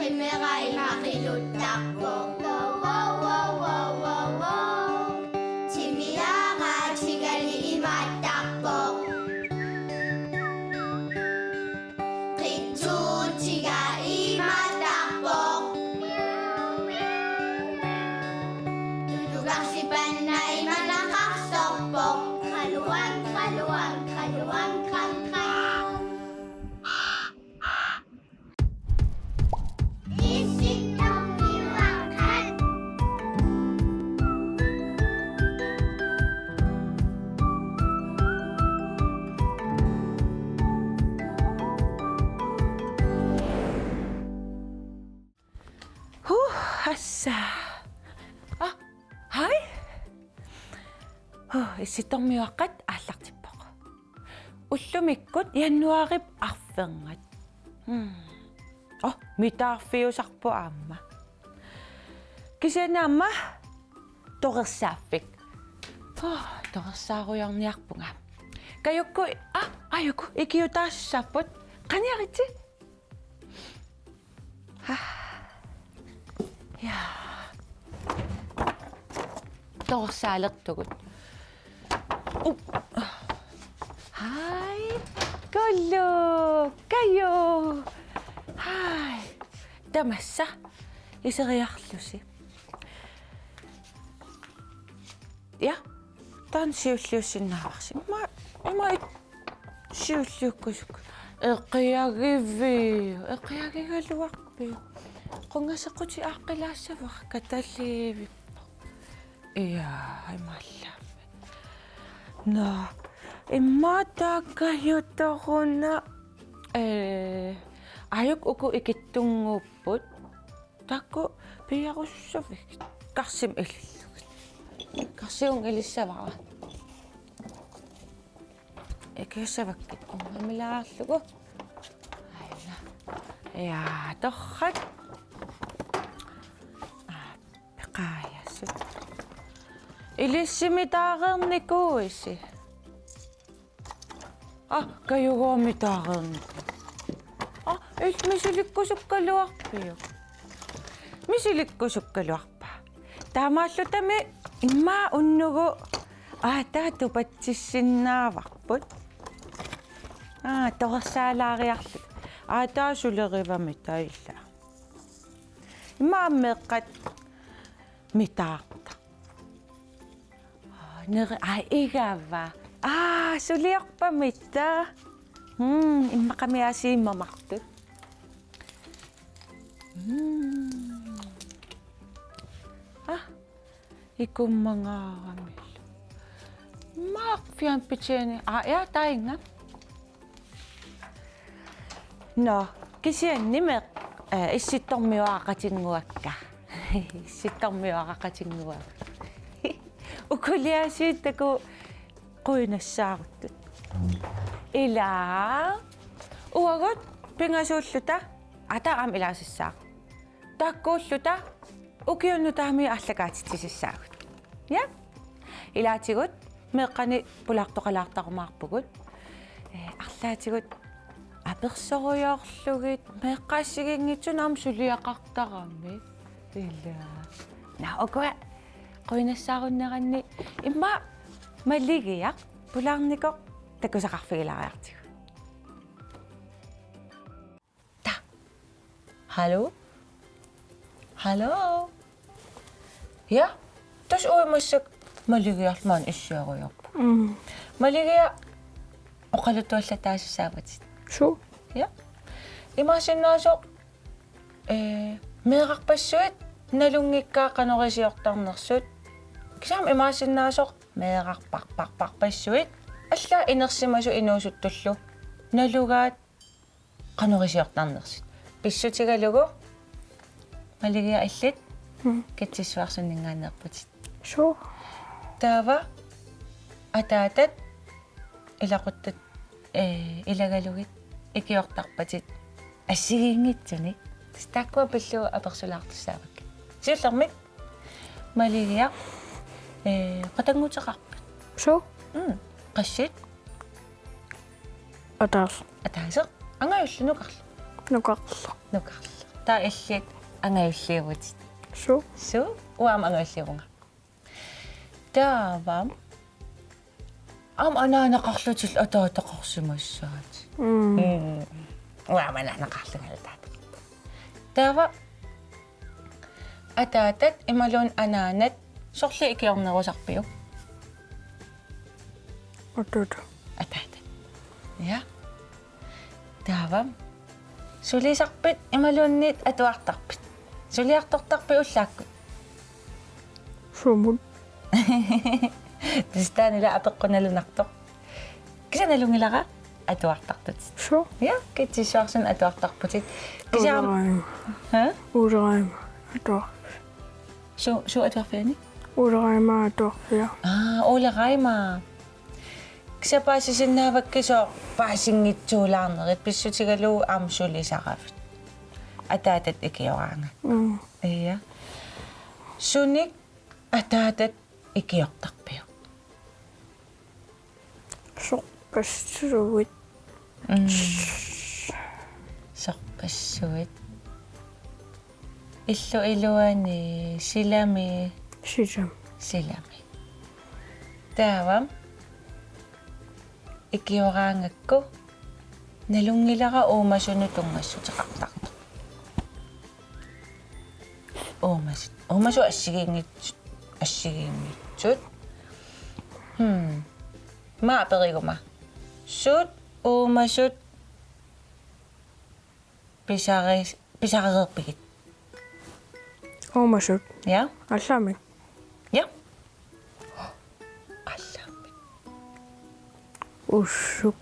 Kimera imakilutako. Wow, wow, wow, wow, wow, wow. Chimiara chigali imatako. Ritsu chiga imatako. Tutugang si Panay malakaksopok. Kaluwag, kaluwag, kaluwag, kang, kang. Isip ng iwakan. 아싸. 아, 하이. 이시똥미와갓 알락지퍼거. 울루미꽃 얀누아립 아펑갓. 미타arfiusarpu aamma. Kisianaamma toqersaafik. Toqersaarujarniarpunga. Kayukku ayukku ikiutaassaapput qaniariti. Ja. Toqersaalertugut. Hai. Kollu. Kayo. Hai. Tamassa. Iseriarlusi. Ja. Tan siulluusinnaarsi. Ima siulluukkusuk. Eqiagigaluarpi. Qungasequti aaqqilaassavaq katalliivippa. Iya, imallaamme. No. Imma taakayutoruna ayuk uku ikittunguupput takku piarussavik karsim illugut karsiung ilissavara ikissavakkit ungamilaarlugu ayna ja torrat peqaajassut ilissimitaaqernikuissi kayuguamitaareerniku misilikkusukkaluarpiu. Misilikkusukkaluarpa. Taamaallutami immaa unnugu taa tupatsissinnaavaqput. Toqersaalaariarlut. Taa sulerivami tailla. Immaa meqqat mitaarta. Neri igava. Suliarpamita. Imma qamiasiimmamartut. Ikummangaaramilu. Maaqfian pitseeni. Ja tainga. No, kisiannimeq issittormiuaqatinguakka. Issittormiuaqatinguakka. Ukuliasiittaku quinassaaruttut. Ila uagut pingasuulluta ataqam ilaasissaa. Takkuulluta ukiunnutaami allakaatitsisissaagut. Ja? Ilaatigut meeqqani pulaartoqalaartarumaarpugut. Arlaatigut apersoruyorlugit meeqqaassiginngitsunaam suliaqartarami. Ila. Naukua quinassaarunnеранни imma malligiaq pulaarnikoq takusaqarfigilaariartigu. Hallo? Hallo? Ja? Tas uimassak maligiarmaan issiaruyorpu. Maligia oqaluttuallataasissaavat. Sure. Ja? Imaasinnaasuq meeqarpassuit nalungikkaa qanorisiortarnersut. Kisam imaasinnaasuq meeqarparparparpassuit алла инерсимасу инуусуттуллу налугаат qanorisiortarnersut. Pissutigalugu maligia аллит китсисуарсуннингаанерпутит. Sure. Таава атаатат илақуттат илагалугит икиортарпатит ассигингитсуни стаккуа пиллу аперсулаартуссаавак. Сиуллермик малигиа qatangutеқарпит. Sure. Qassит Атаас. атаасеқ ангаюллу нукарлу. Нукарлу. Нукарлу. Qiortaa illit angayulliugut. Su uam angayulliunga. Taavam anaanaqarlutil ataataqarsumassaat. Uam anaanaqarlugaltaat. Taava ataatat imalun anaanat sorli ikiornerusarpiu. Ataatat. Ja. Taavam sulisarpit imalunnit atuartarpit. Suliartortarpi ullaakku. Sumut. Tistaanila apeqqunalunartoq. Kisanalungilaqa atuartartut. Ja, kitsisuarsun atuartarputit. Uuderaima. Ha? Uuderaima. Atuar. Su atuarfiani? Uuderaima atuarfia. Uuderaima. Kisapaasisinnaavakkiso paasingitsuulaarnerit pissutigalu aamsulisaqavit. Ataatat ikioraanga. Ja. Sunik ataatat ikiortarpiu. Soqqassuit. Sorpassuit. Illu iluani silami. Silami. Taavam ikioraangakku nalungilaqa uumasunutungassutiqartartu. Uumasu assigiingitsut. Maa periguma. Sut uumasut pisarerpigit. Uumasut. Ja? Allamik. Ja. Allamik. Ussuk.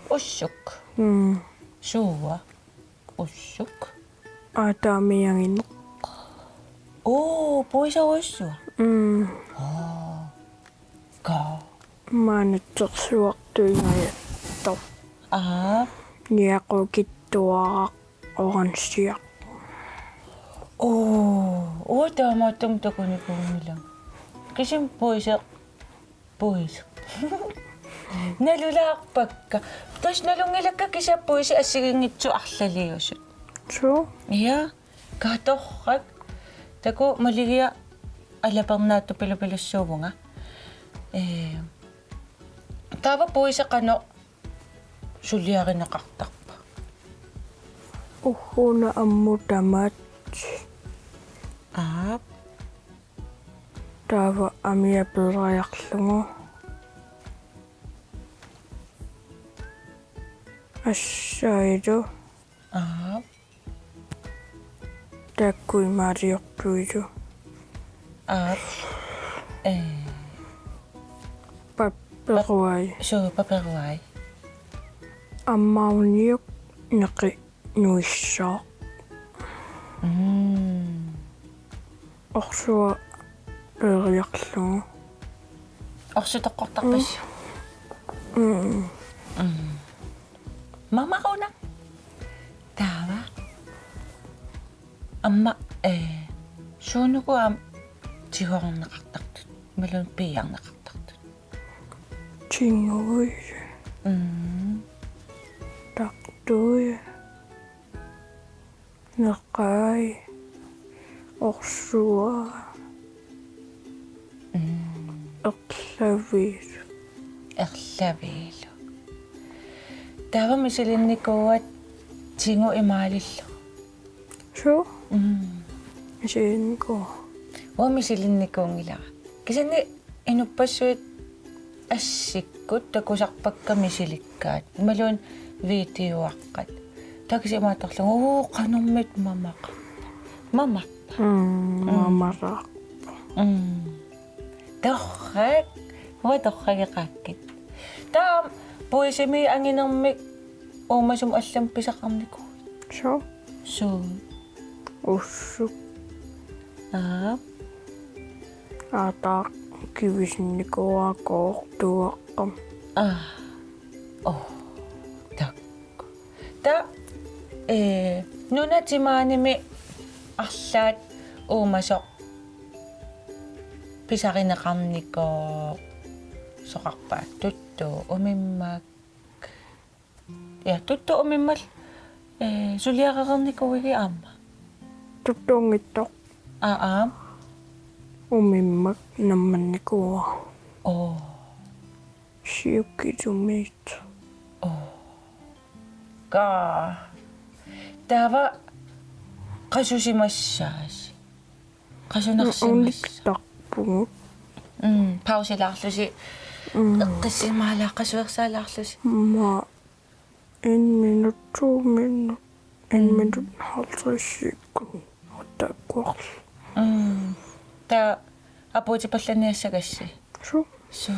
Ussuk. Suua. Ussuk. Atamiangin. Puisa ussua. Ka. Maanatsersuartuingayattaq. Niaqukittuaraq oranssiaq. Taamaattum takunikuumila. Kisim puisa. Nalulaaqpakka. Tas nalungilakka kisa puisa assigingitsu arlaliusut. Ja, katorrak. Taku maligia alaparnaattu pilupilussuuvunga. Taava puisa qano suliarinaqartarpa. Uhuna ammutamat. Taava amiapelrajaqlugu. Assaidu. Takkui maariortuidu. Paperuai. Paperuai. Ammauniuk neqi nuissaaq. Orsua eeriaqlugu. Orsutoqqortarpas. Mamaquna. Taava. Amma suunuku tigornaqartartut. Malun piarnaqartartut. Tingui. Taqtui. Neqai. Orsua. Erlaviilu. Taava misilinikuat tingu imaalillu. Misilinniku. Misilinnikungila. Kisani inuppassuit assikkut takusarpakka misilikkaat. Malun videoaqqat. Takisi imaatorlugu qanermit mamaq. Mamaraq. Torrak. Torragiqaakkit. Taam puisimi anginermik uumasum allam pisaqarniku. Suu. Ussuk. Ataaq kivisnikuaqoortuaqqam. Takku. Ta nunatimaanimi arlaat uumasoq pisarineqarnikoo soqarpaat tuttu umimmak. Ja tuttu umimmal сулиақақарникуиги аама Tuttungittoq аам umimmak nammannikua. оо Siukkitumiit. ка тава qasusimassaas qasunarsimas Unniktarpungut. pausилаарлуси эққиссимаалааққасуерсаалаарлуси Ma 1 minut, 2 minut. 1 minut 50 sekund. Ottakuarl. та апуутипалланиассагасси So. су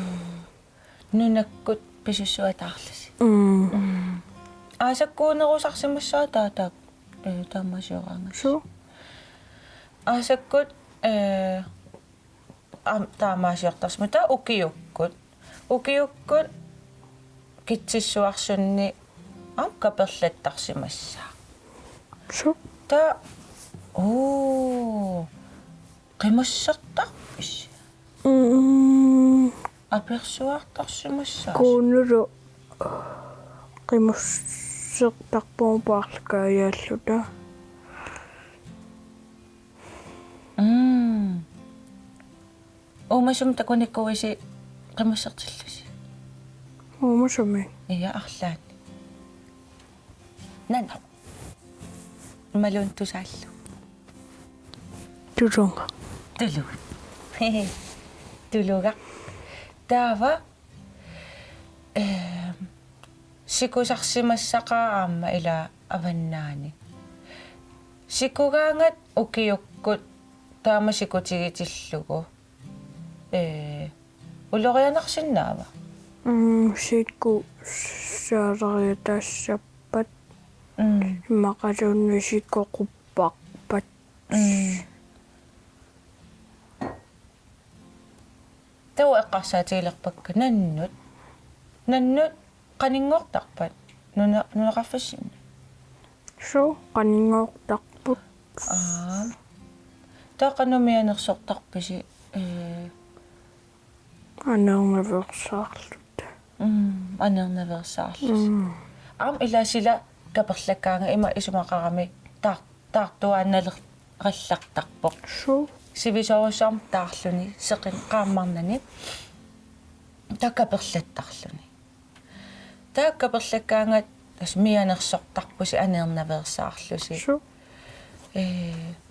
нунаккут писуссуатаарлуси аасаккуунерусарсимассаа таатаак таамасиораангас So. аасаккут таамаасиортарсма таа укиуккут китсиссуарсунни каперлаттарсимассаа So. та qimассартарпис аперсуартарсимассаа Kuunulu qimussertarpuun paarlakaayaalluta. умасум такуниккуиси qimассартиллуси Umusami. ия арлаани нана малун тусааллу Tutunga. тулу тулуга таава сикусарсимассақаа аама ила аваннаани сикугаангат укиуккут таама сикутигитиллугу улорианарсиннаава Sikku saariatassappat. Maqalunni sikkoqupparpat. тау эққарсаатигилерпакка наннут qaninngortarpat нунеқарфассинна So qaningoortarput. таақанумианерсортарписи Anernaversaarlut. анернаверсаарлус аам илаасила каперлаккаанга има исумақарами таартуаанналер қаллартарпоқ So. сивисоруссаарм таарлуни сеқин qaammarnani такаперлаттарлуни тааккаперлаккаангат тас мианерсортарпуси анернаверсаарлуси So.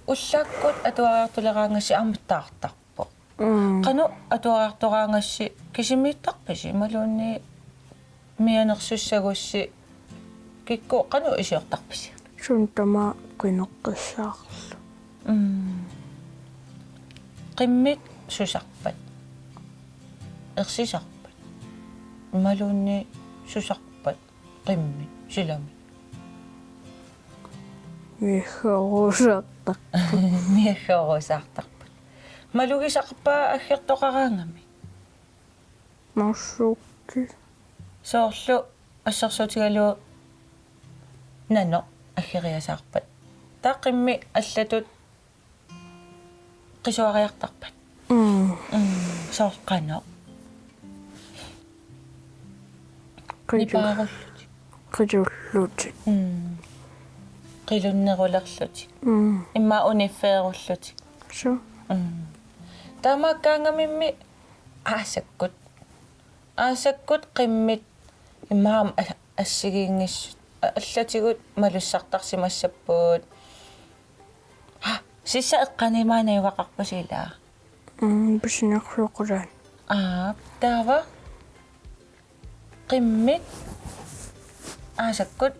уллааккут атуариартулераангасси арматтаартарпо qanu atuariartoraangassi kisimmiittarpasi maluunni mianersussagussi kikku qanu isiortarpasi Suntama qinoqqissaarlu. qimmit susarpat ersisarpat maluunni susarpat qimmit silami Miherusartaq. miaggerusaartarpat malugisaqpaa aggertoqaraangami Marsukki. soorlu ассерсутигалу нано аггериасаарпат тааққимми аллатут qisuariartarpat соорқано нипааруллути Qijulluti. qilunnerulерlути имма униффееруллути So. таамааккаангамимми аасаккут қиммит имаам ассигиингиссут аллатигут малуссартарсимассаппуут сисса эққанимаанаювақарпасилаа Бисинерсуқулаан. таава қиммит аасаккут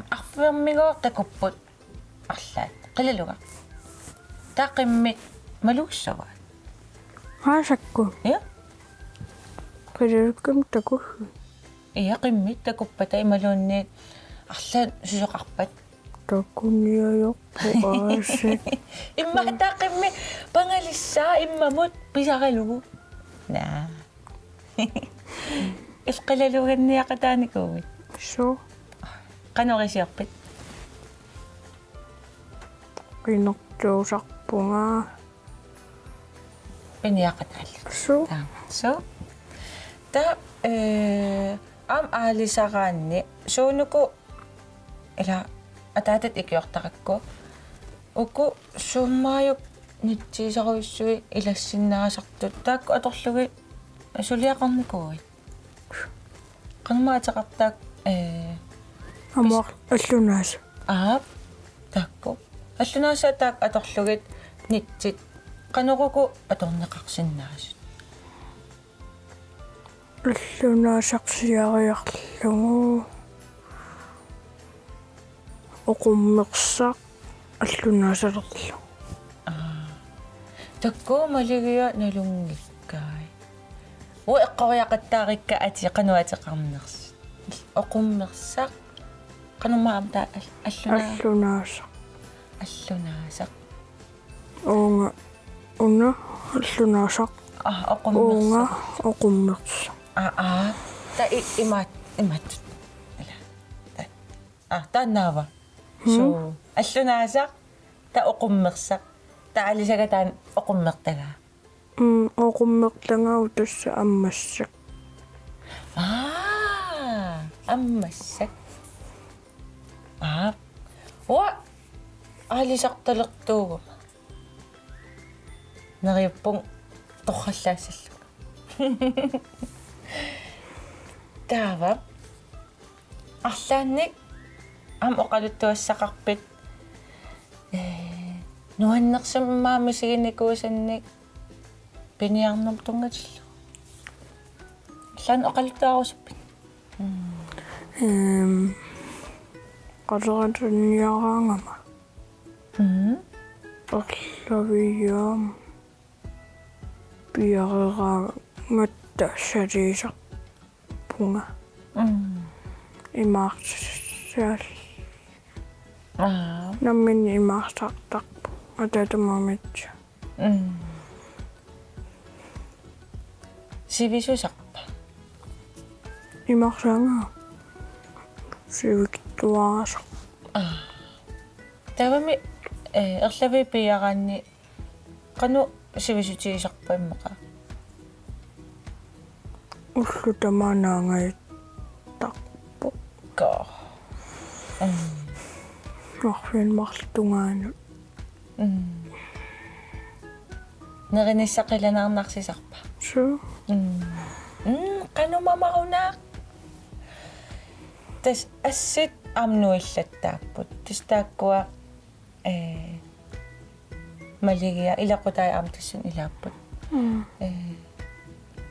арфермигоо такуппут арлаат қилалуга таақиммит малуссава Haasakku. я Qijulkum takullu. ия қиммит такуппата ималуунни арлаат сусоқарпат Takuniayorpu aasik. имма таақимми пангалиссаа иммамут писаралугу наа исқилалуганниақатааникуугит So. канорисиарпит Qinortuusarpunga. пиниақатаалла So. so та ам аалисараанни суунуку ila ataatat ikiortaqakku uku suummaayuk nittiisaruissui ilassinnaasartut taakku atorlugi suliaqarnikuit qanmaataqartaak Amor аллунааса. aap taakku аллунааса таак аторлугит нитсит qanuruku atorneqarsinnaasut Аллунаасарсиариарлугу. Оқуммерсақ аллунаасалерлу. такку малигиа налунгиккай о эққориақаттаарикка ати қануатеқарнерс оқуммерсақ qanummaamta Аллунааса. аллунаасақ Уунга уна аллунаасақ. Уунга оқуммерсақ оқуммерс. та имат тааннаава су аллунаасақ та оқуммерсақ та алисагатаан оқуммертага Оқуммерлангау тасса аммассақ. аммассак о алисарталертуугу нериуппун торраллаассаллу таава арлаанник ам оқалуттуассақарпит нуаннерсаммаами сигиникуусанник пиниарнам тунгатиллу лан оқалуттуарусуппит Qaleraniaraangama. Orlaviam. Piareraamatta saliisarpunga. Imaarsaal. Nammin imaarsartarpu atatamumitsa. сивисусарпа Imaarsaanga. Siviktuaasa. тавами эрлави пиараанни qaну сивисутигисарпаиммаqa Ullu tamanaangait tarpu. ка Arfin martungaanu. неринissaqilanaarnarsisarpa So. qaну мамарунаа тас ассит амнуиллаттааппут тас тааккуа малигиа илақутай амтассун илааппут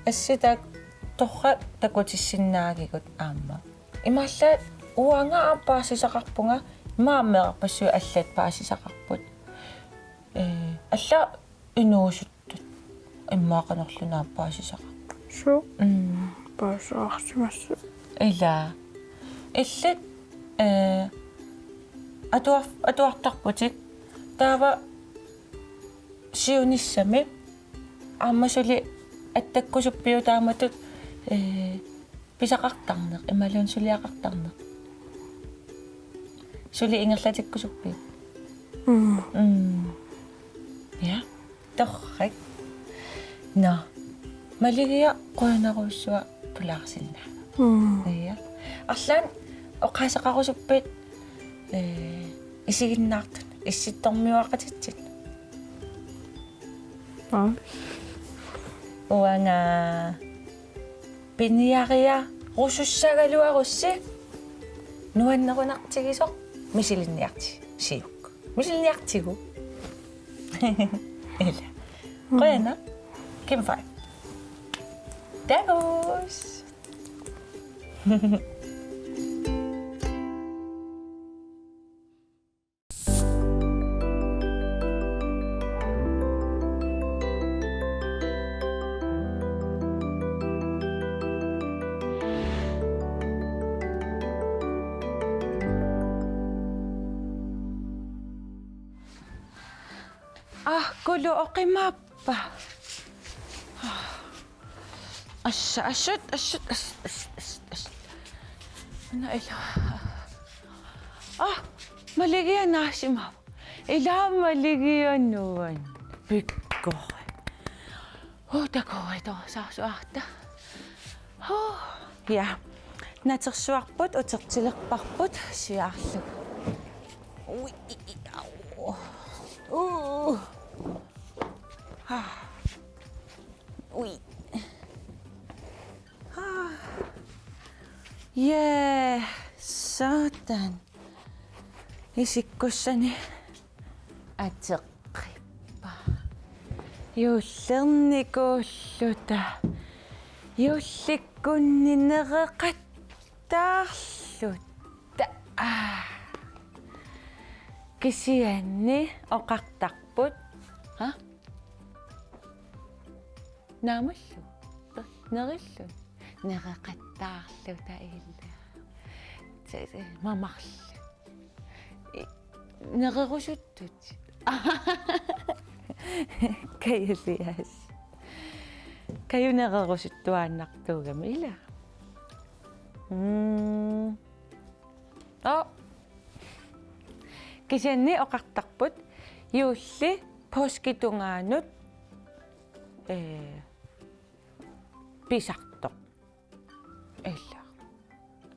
асситак торра такутиссиннаагигут аама имааллаат уангаа паасисақарпунга мааммеқарпассуи аллат паасисақарпут алла инуусуттут иммаақанерлунаа паасисақарпут So. Паасаарсимасса. ила иллат атуартарпутик таава сиуниссами ааммасули аттаккусуппиу тааматут писақартарнеқ ималуун сулиақартарнеқ сули ингерлатиккусуппи я торрак на малигиа қуянаруссуа пулаарсинна я арлаан оқаасақарусуппит исигиннаартут исситтормиуақатитсит уанга пиниариа русуссагалуарусси нуаннерунартигисоқ мисилинниарти сиук мисилинниартигу эла қойна кимфай дагус kulu oqimappa ashut ana ila maligia naashima ila maligia nuan pikko takoi to saasuarta ya натерсуарпут утертилерпарпут сиаарлуг уи уу ха уи ха сатан исиккуссани атеққиппа юллерникууллута юлликкуннинереқаттаарлута кисианни оқартарпут ха наамаллу нериллу нереқаттаарлута илла мамарлу нерерусуттут кайсиас каюнерерусуттуааннартуугами ила кисианни оқартарпут юулли поскитунгаанут писартоқ илла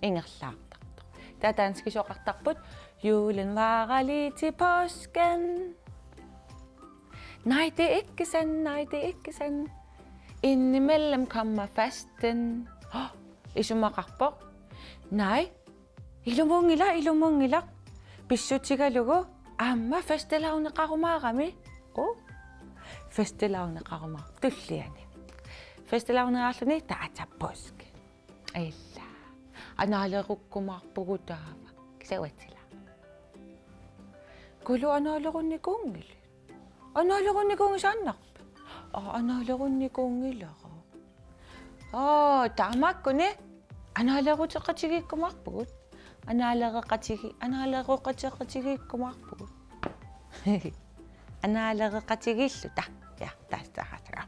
ингерлаартартоқ татаанскисоқартарпут julen varer til påsken. Nej, det er ikke sandt, nej, det er ikke sandt. Indimellem kommer fasten. Isumaraqpoq. Nej, ilumungila. Bissutigalugu. Amma festelaunneqarumaarami. Festelaunneqaruma. Tulliani. Festelaunnearluni taata påske. Illa. Anaalerukkumaarpugutaava. Kisawatila. Kulu anaalerunnikungil. Anaalerunnikungisaannarp. Anaalerunnikungilaqa. Taamakkuni anaalerutеқатигиккумаарпугут. Anaalerqatigikkumaarpugut. Anaalerqatigillu ta. Ja, taastaqataga.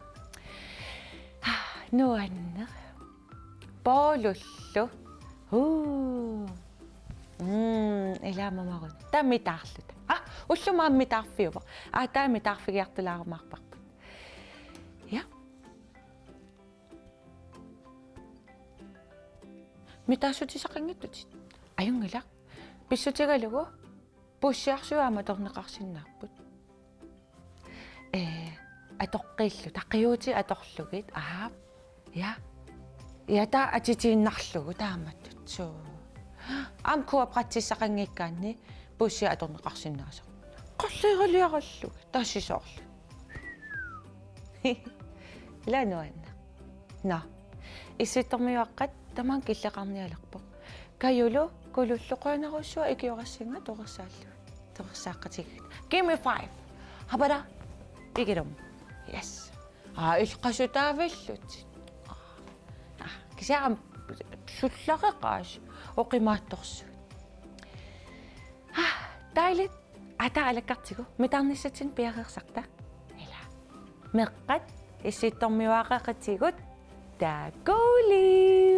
Nuanner. Poolullu. Ilaamamagut. Tammitaarlut. Ullumaammitаарfiuva. Taammitаарfigiartulaarumaarparput. Ja. Mitaasutisaqanngittutit. Ajungila. Pissutigalugu. Pussiarsuaama torneqarsinnaarput. Atoqqillu taqiuti atorlugit. Ja. Ja ta atitiinnarlugu taamattut. So. Am kuapratissaqanngikkaanni pussi atorneqarsinnaasaq. Qalliigaliarallug tassisoorlu. Ilanuanna. Na. Issittormiuaqqat taman killeqarnialerpoq. Kayulu kululluqaanarussua ikiorassinga toqersaallu. Toqersaaqqatigit. Give me 5. Habara. Igirum. Yes. Ilqasutaavillut. Kisiaram sullaqeqaas oqimaattorsu. Dejligt. Ataalakkartigu mitarnissatin piareersarta. Ila. Meqqat issittormiuaqaqatigut taakuli.